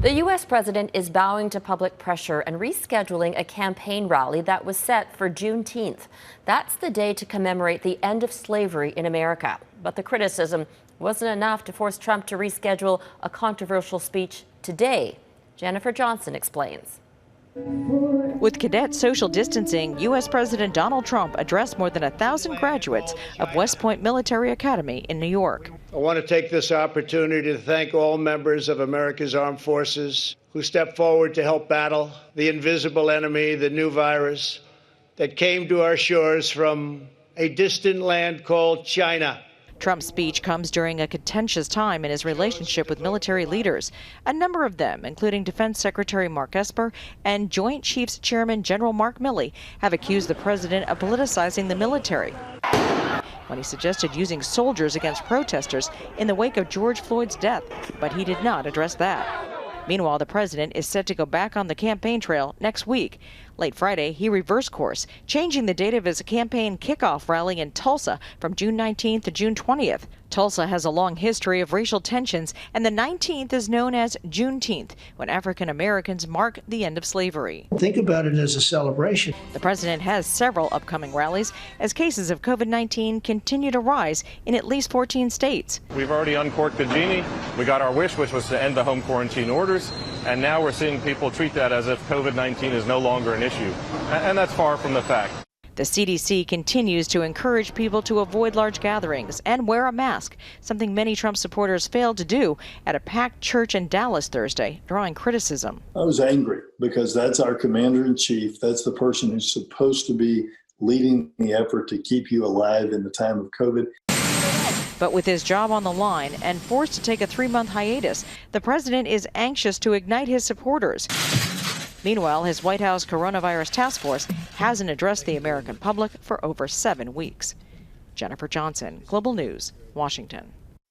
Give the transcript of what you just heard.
The U.S. president is bowing to public pressure and rescheduling a campaign rally that was set for Juneteenth. That's the day to commemorate the end of slavery in America. But the criticism wasn't enough to force Trump to reschedule a controversial speech today. Jennifer Johnson explains. With cadet social distancing, U.S. President Donald Trump addressed more than 1,000 graduates of West Point Military Academy in New York. I want to take this opportunity to thank all members of America's armed forces who stepped forward to help battle the invisible enemy, the new virus that came to our shores from a distant land called China. Trump's speech comes during a contentious time in his relationship with military leaders. A number of them, including Defense Secretary Mark Esper and Joint Chiefs Chairman General Mark Milley, have accused the president of politicizing the military when he suggested using soldiers against protesters in the wake of George Floyd's death. But he did not address that. Meanwhile, the president is set to go back on the campaign trail next week. Late Friday, he reversed course, changing the date of his campaign kickoff rally in Tulsa from June 19th to June 20th. Tulsa has a long history of racial tensions, and the 19th is known as Juneteenth, when African Americans mark the end of slavery. Think about it as a celebration. The president has several upcoming rallies as cases of COVID-19 continue to rise in at least 14 states. We've already uncorked the genie. We got our wish, which was to end the home quarantine orders, and now we're seeing people treat that as if COVID-19 is no longer an issue, and that's far from the fact. The CDC continues to encourage people to avoid large gatherings and wear a mask, something many Trump supporters failed to do at a packed church in Dallas Thursday, drawing criticism. I was angry because that's our commander-in-chief. That's the person who's supposed to be leading the effort to keep you alive in the time of COVID. But with his job on the line and forced to take a 3-month hiatus, the president is anxious to ignite his supporters. Meanwhile, his White House coronavirus task force hasn't addressed the American public for over 7 weeks. Jennifer Johnson, Global News, Washington.